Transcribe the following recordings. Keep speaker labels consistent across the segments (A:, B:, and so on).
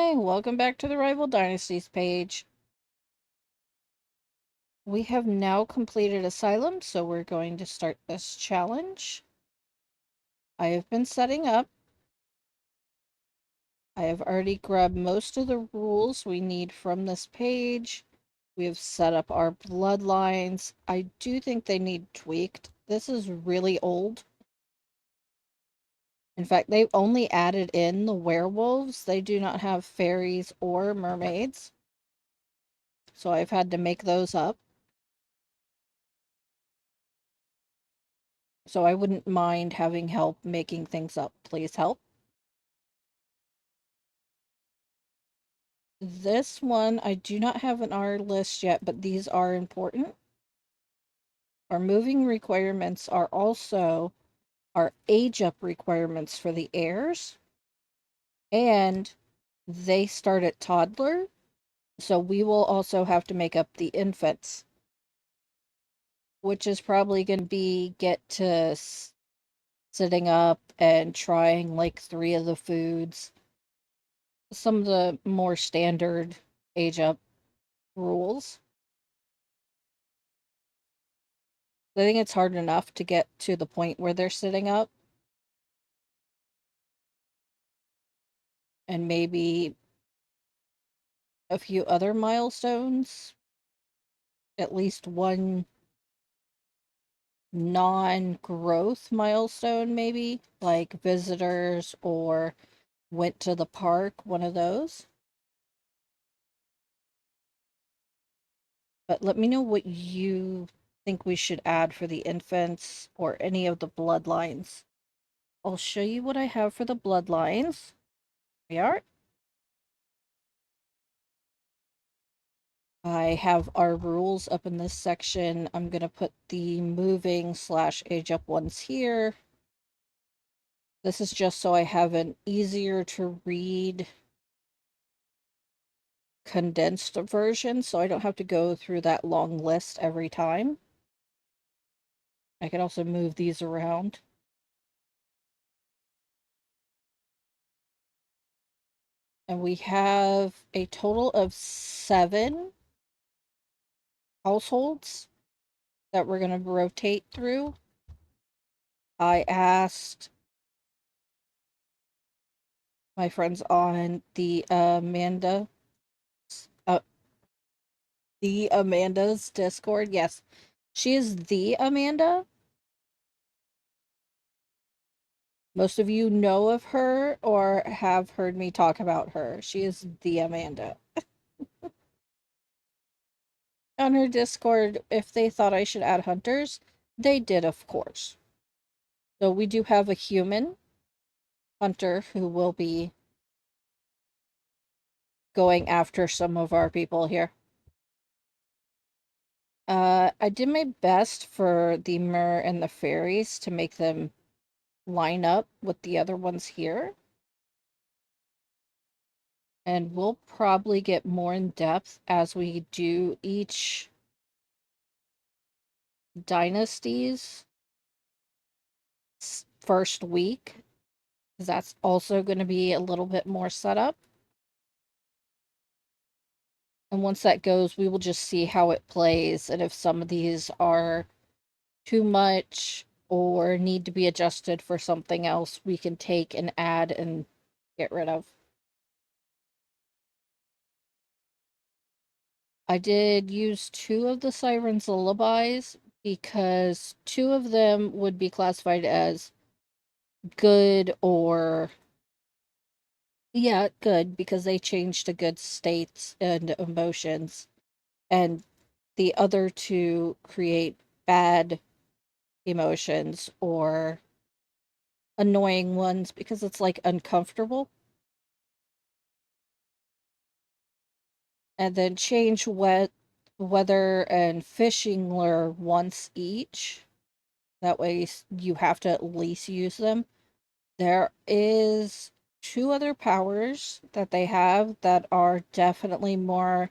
A: Hey, welcome back to the Rival Dynasties page. We have now completed Asylum, so we're going to start this challenge. I have been setting up. I have already grabbed most of the rules we need from this page. We have set up our bloodlines. I do think they need tweaked. This is really old. In fact, they've only added in the werewolves. They do not have fairies or mermaids. So I've had to make those up. So I wouldn't mind having help making things up. Please help. This one I do not have in our list yet, but these are important. Our moving requirements are also our age up requirements for the heirs, and they start at toddler, so we will also have to make up the infants, which is probably going to be get to sitting up and trying like 3 of the foods, some of the more standard age up rules. I think it's hard enough to get to the point where they're sitting up. And maybe a few other milestones. At least one non-growth milestone, maybe. Like visitors or went to the park, one of those. But let me know what you think we should add for the infants or any of the bloodlines. I'll show you what I have for the bloodlines. Here we are. I have our rules up in this section. I'm going to put the moving / age up ones here. This is just so I have an easier to read condensed version, so I don't have to go through that long list every time. I can also move these around. And we have a total of 7 households that we're going to rotate through. I asked my friends on the Amanda's Discord. Yes, she is the Amanda. Most of you know of her or have heard me talk about her. She is the Amanda. On her Discord, if they thought I should add hunters, they did, of course. So we do have a human hunter who will be going after some of our people here. I did my best for the Mer and the fairies to make them line up with the other ones here. And we'll probably get more in depth as we do each dynasties first week, because that's also going to be a little bit more setup. And once that goes, we will just see how it plays and if some of these are too much or need to be adjusted for something else, we can take and add and get rid of. I did use 2 of the Siren's lullabies because 2 of them would be classified as good or yeah, good, because they change to good states and emotions. And the other 2 create bad emotions or annoying ones because it's like uncomfortable. And then change weather and fishing lure once each. That way you have to at least use them. There is 2 other powers that they have that are definitely more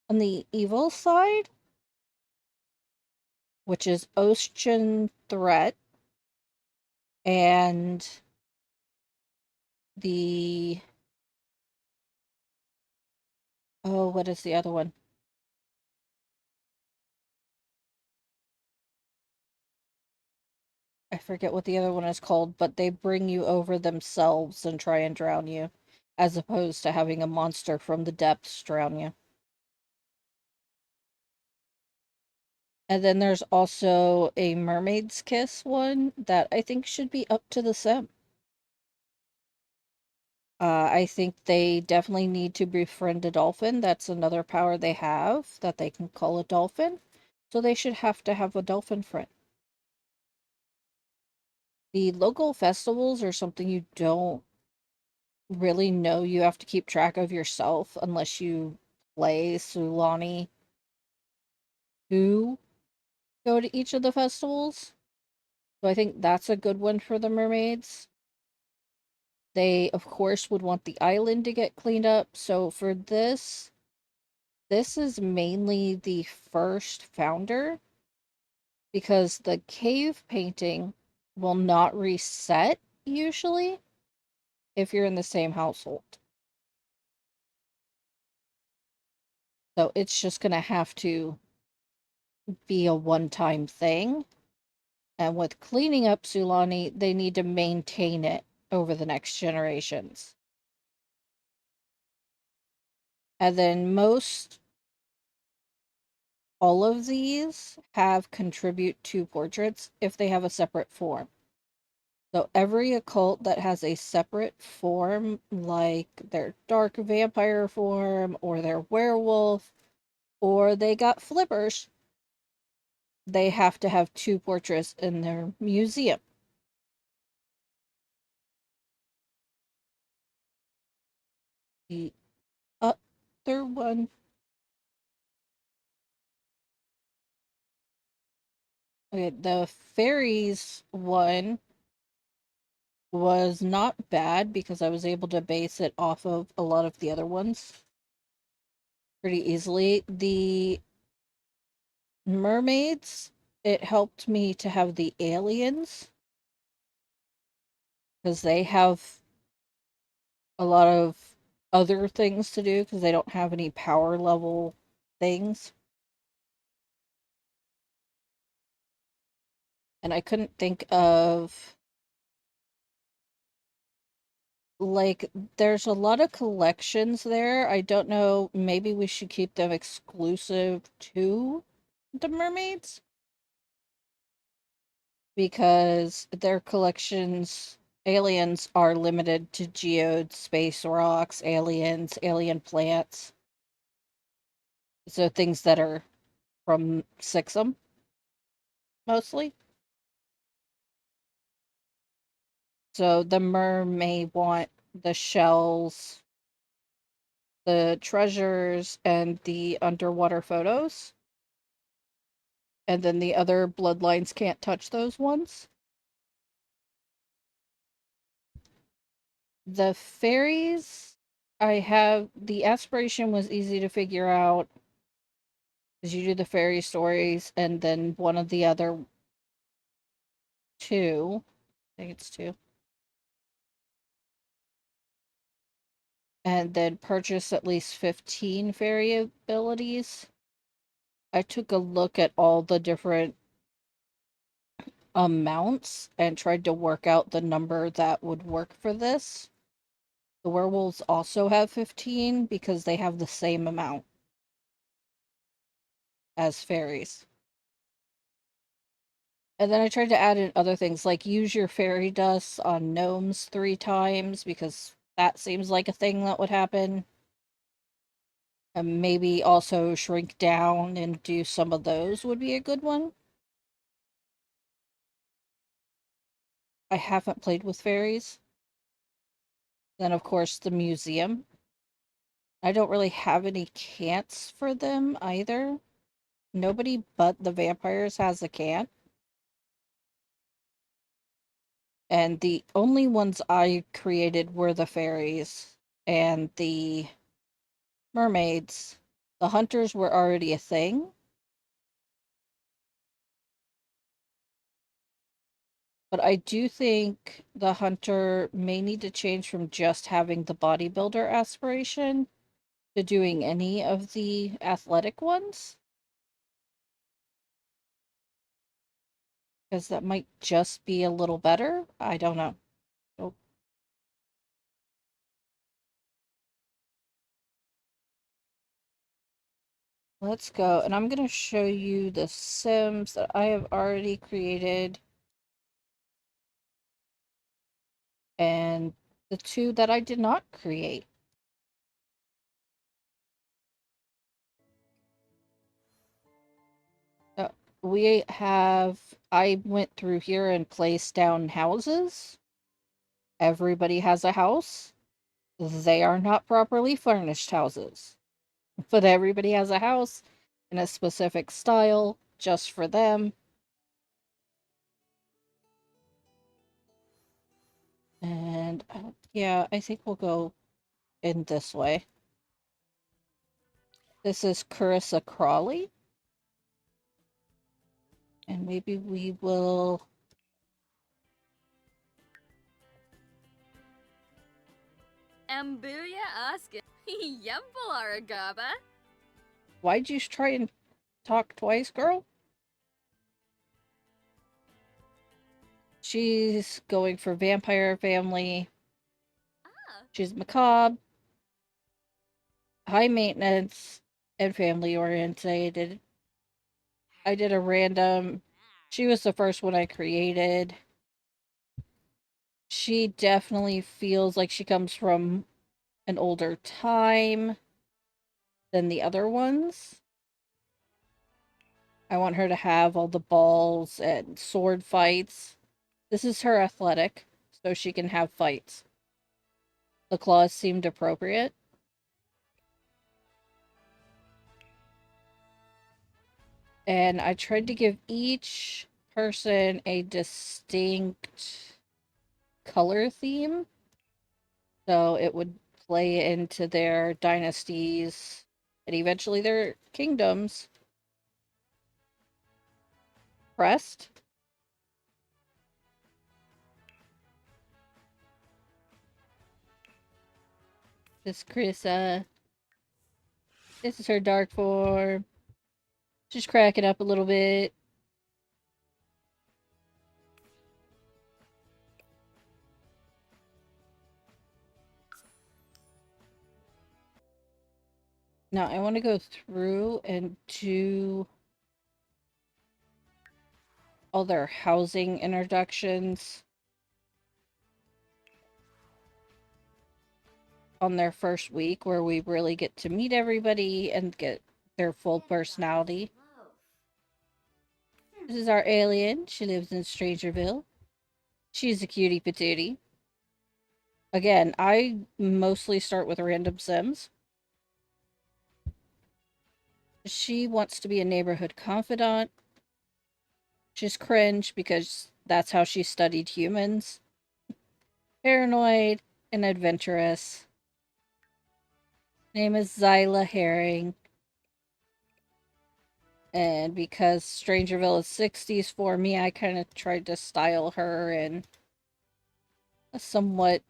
A: on the evil side, which is Ocean Threat and the Oh, what is the other one? I forget what the other one is called, but they bring you over themselves and try and drown you, as opposed to having a monster from the depths drown you. And then there's also a mermaid's kiss one that I think should be up to the sim. I think they definitely need to befriend a dolphin. That's another power they have that they can call a dolphin. So they should have to have a dolphin friend. The local festivals are something you don't really know you have to keep track of yourself unless you play Sulani who go to each of the festivals. So I think that's a good one for the mermaids. They, of course, would want the island to get cleaned up. So for this is mainly the first founder because the cave painting will not reset usually if you're in the same household. So it's just going to have to be a one-time thing. And with cleaning up Sulani, they need to maintain it over the next generations. And then most all of these have contribute to portraits if they have a separate form. So every occult that has a separate form, like their dark vampire form or their werewolf, or they got flippers, they have to have two portraits in their museum. The other one, okay, the fairies one was not bad because I was able to base it off of a lot of the other ones pretty easily. The mermaids, it helped me to have the aliens because they have a lot of other things to do because they don't have any power level things. And I couldn't think of like there's a lot of collections there. I don't know, maybe we should keep them exclusive to the mermaids because their collections aliens are limited to geodes, space rocks, aliens, alien plants. So things that are from Sixum mostly. So the mer may want the shells, the treasures, and the underwater photos. And then the other bloodlines can't touch those ones. The fairies, I have the aspiration was easy to figure out because you do the fairy stories and then one of the other two, I think it's two, and then purchase at least 15 fairy abilities. I took a look at all the different amounts and tried to work out the number that would work for this. The werewolves also have 15 because they have the same amount as fairies. And then I tried to add in other things like use your fairy dust on gnomes 3 times because that seems like a thing that would happen. And maybe also shrink down and do some of those would be a good one. I haven't played with fairies. Then, of course, the museum. I don't really have any cants for them either. Nobody but the vampires has a cant. And the only ones I created were the fairies and the mermaids. The hunters were already a thing. But I do think the hunter may need to change from just having the bodybuilder aspiration to doing any of the athletic ones. Because that might just be a little better. I don't know. Oh, let's go. And I'm going to show you the Sims that I have already created. And the two that I did not create. Uh, I went through here and placed down houses. Everybody has a house. They are not properly furnished houses. But everybody has a house in a specific style just for them. And yeah, I think we'll go in this way. This is Carissa Crawley. And maybe we will...
B: Ambuya Oscar. Yemple Aragaba.
A: Why'd you try and talk twice, girl? She's going for vampire family. She's macabre, high maintenance, and family orientated. I did a random. She was the first one I created. She definitely feels like she comes from an older time than the other ones. I want her to have all the balls and sword fights. This is her athletic, so she can have fights. The claws seemed appropriate. And I tried to give each person a distinct color theme. So it would play into their dynasties and eventually their kingdoms. Pressed. This Carissa. This is her dark form. She's cracking up a little bit. Now I want to go through and do all their housing introductions on their first week, where we really get to meet everybody and get their full personality. This is our alien. She lives in Strangerville. She's a cutie patootie. Again, I mostly start with random Sims. She wants to be a neighborhood confidant. She's cringe because that's how she studied humans. Paranoid and adventurous. Name is Zyla Herring. And because Strangerville is 60s for me, I kind of tried to style her in a somewhat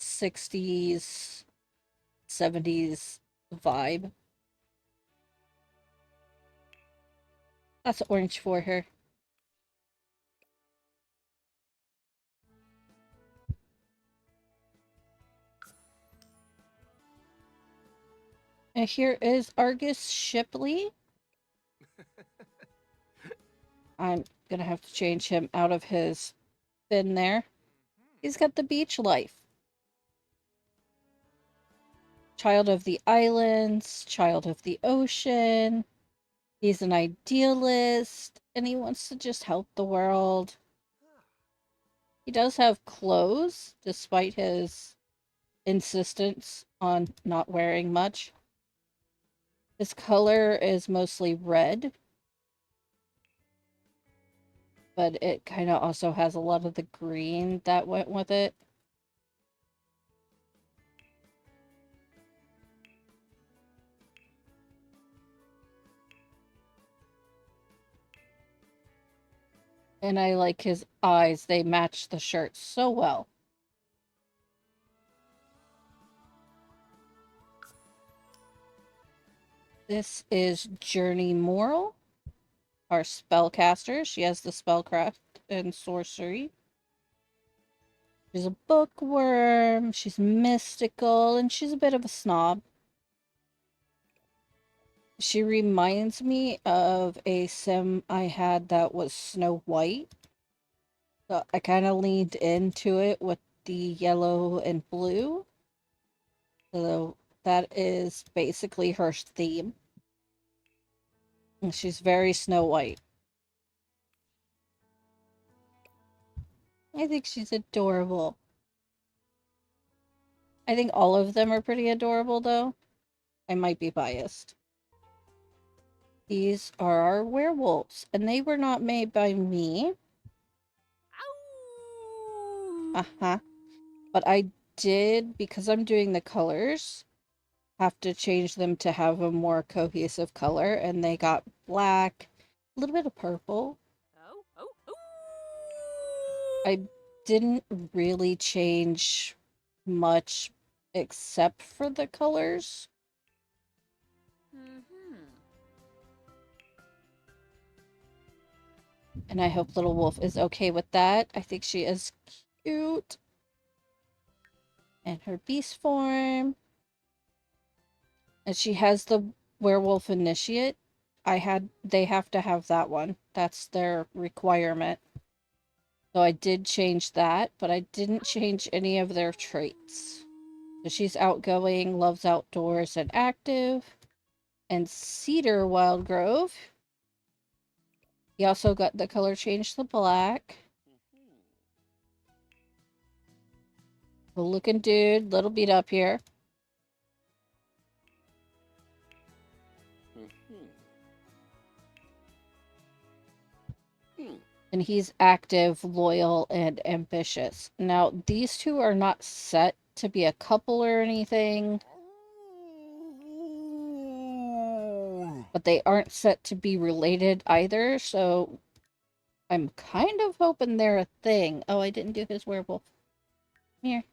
A: 60s, 70s vibe. That's orange for her. And here is Argus Shipley. I'm gonna have to change him out of his bin there. He's got the beach life. Child of the islands, child of the ocean. He's an idealist, and he wants to just help the world. He does have clothes, despite his insistence on not wearing much. His color is mostly red, but it kind of also has a lot of the green that went with it. And I like his eyes. They match the shirt so well. This is Journey Moral, our spellcaster. She has the spellcraft and sorcery. She's a bookworm, she's mystical, and she's a bit of a snob. She reminds me of a sim I had that was Snow White. So I kind of leaned into it with the yellow and blue. So that is basically her theme. And she's very Snow White. I think she's adorable. I think all of them are pretty adorable, though. I might be biased. These are our werewolves, and they were not made by me.
B: Ow!
A: Uh-huh. But I did, because I'm doing the colors, have to change them to have a more cohesive color, and they got black, a little bit of purple.
B: Oh, oh, oh!
A: I didn't really change much except for the colors.
B: Mm-hmm.
A: And I hope Little Wolf is okay with that. I think she is cute. And her beast form. And she has the werewolf initiate. They have to have that one. That's their requirement. So I did change that, but I didn't change any of their traits. So she's outgoing, loves outdoors, and active. And Cedar Wildgrove. He also got the color changed to black. Good looking dude, little beat up here. And he's active, loyal, and ambitious. Now, these two are not set to be a couple or anything, but they aren't set to be related either, so I'm kind of hoping they're a thing. Oh, I didn't do his werewolf. Here.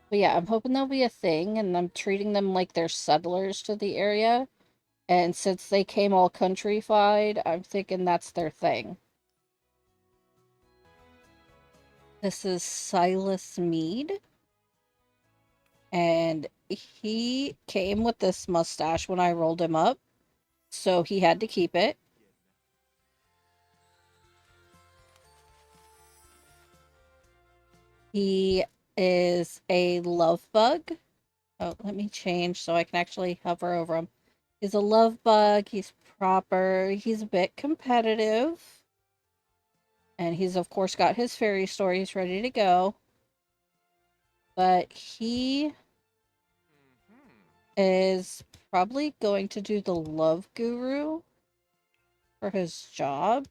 A: But yeah, I'm hoping they'll be a thing, and I'm treating them like they're settlers to the area. And since they came all countrified, I'm thinking that's their thing. This is Silas Mead. And he came with this mustache when I rolled him up, so he had to keep it. He is a love bug. Oh, let me change so I can actually hover over him. He's a love bug. He's proper. He's a bit competitive. And he's, of course, got his fairy stories ready to go. But he is probably going to do the love guru for his job.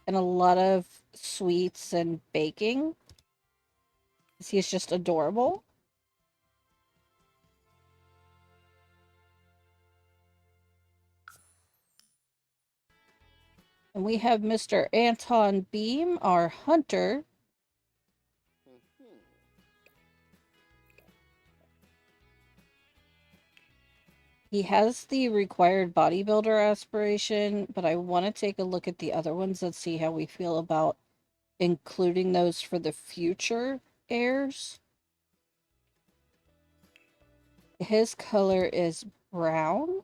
A: And a lot of sweets and baking. He's just adorable. And we have Mr. Anton Beam, our hunter. He has the required bodybuilder aspiration, but I want to take a look at the other ones and see how we feel about including those for the future heirs. His color is brown.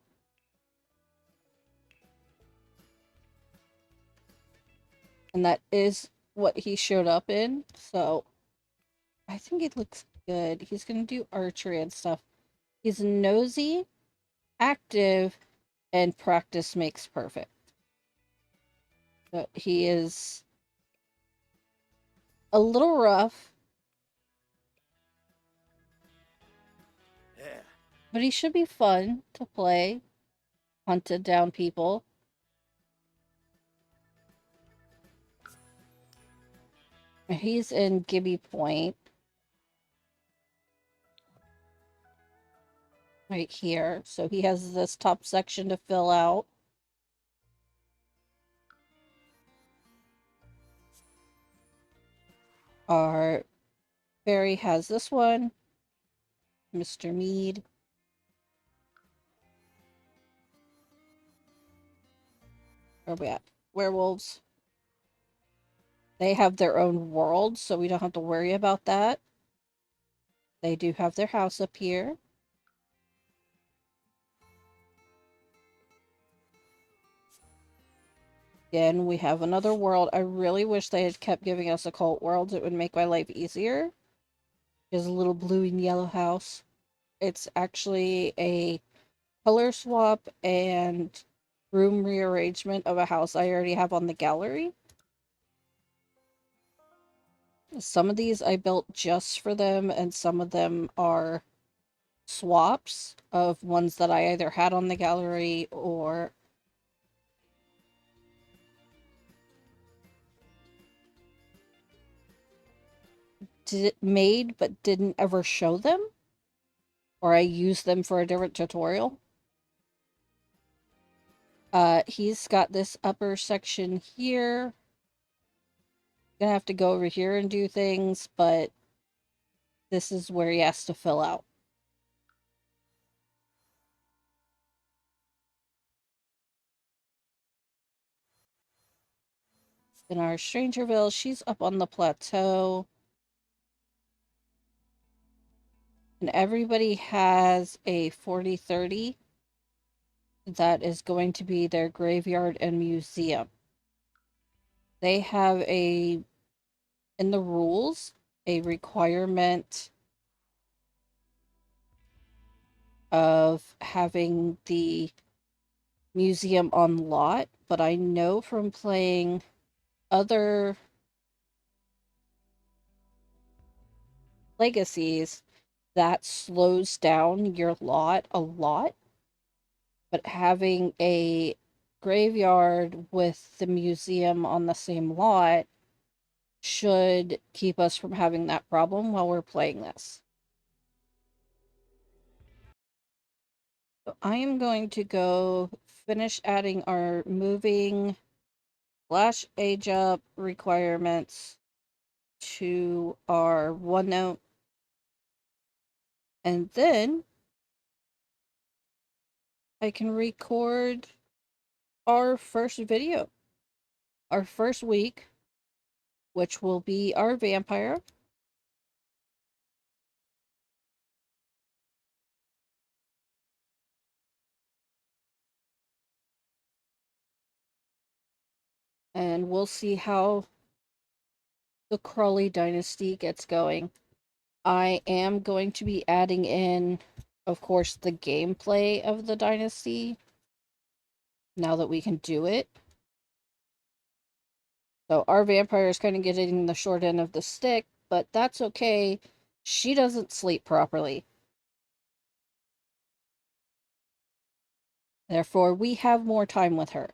A: And that is what he showed up in, so I think it looks good. He's going to do archery and stuff. He's nosy, active, and practice makes perfect. But he is a little rough.
C: Yeah.
A: But he should be fun to play. Hunted down people. He's in Gibby Point. Right here. So he has this top section to fill out. Our fairy has this one, Mr. Mead. Where are we at? Werewolves. They have their own world, so we don't have to worry about that. They do have their house up here. Again, we have another world. I really wish they had kept giving us occult worlds. It would make my life easier. There's a little blue and yellow house. It's actually a color swap and room rearrangement of a house I already have on the gallery. Some of these I built just for them, and some of them are swaps of ones that I either had on the gallery or made but didn't ever show them, or I used them for a different tutorial. He's got this upper section here. Gonna have to go over here and do things, but this is where he has to fill out. In our Strangerville, she's up on the plateau. And everybody has a 40/30 that is going to be their graveyard and museum. They have in the rules, a requirement of having the museum on lot, but I know from playing other legacies that slows down your lot a lot, but having a graveyard with the museum on the same lot should keep us from having that problem while we're playing this. So I am going to go finish adding our moving / age up requirements to our OneNote, and then I can record our first video, our first week, which will be our vampire. And we'll see how the Crawley Dynasty gets going. I am going to be adding in, of course, the gameplay of the Dynasty now that we can do it. So our vampire is kind of getting the short end of the stick, but that's okay. She doesn't sleep properly. Therefore, we have more time with her.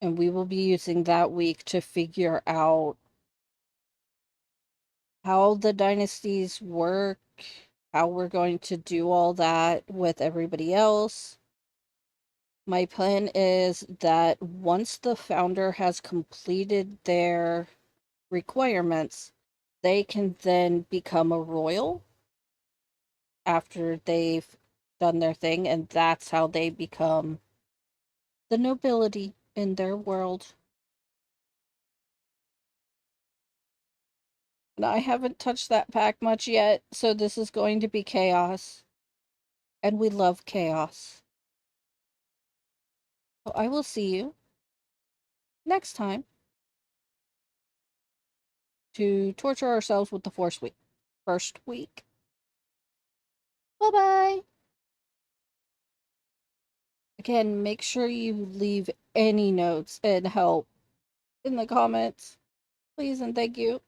A: And we will be using that week to figure out how the dynasties work, how we're going to do all that with everybody else. My plan is that once the founder has completed their requirements, they can then become a royal after they've done their thing, and that's how they become the nobility in their world. And I haven't touched that pack much yet, so this is going to be chaos. And we love chaos. So I will see you next time to torture ourselves with the first week. Bye bye. Again, make sure you leave any notes and help in the comments. Please and thank you.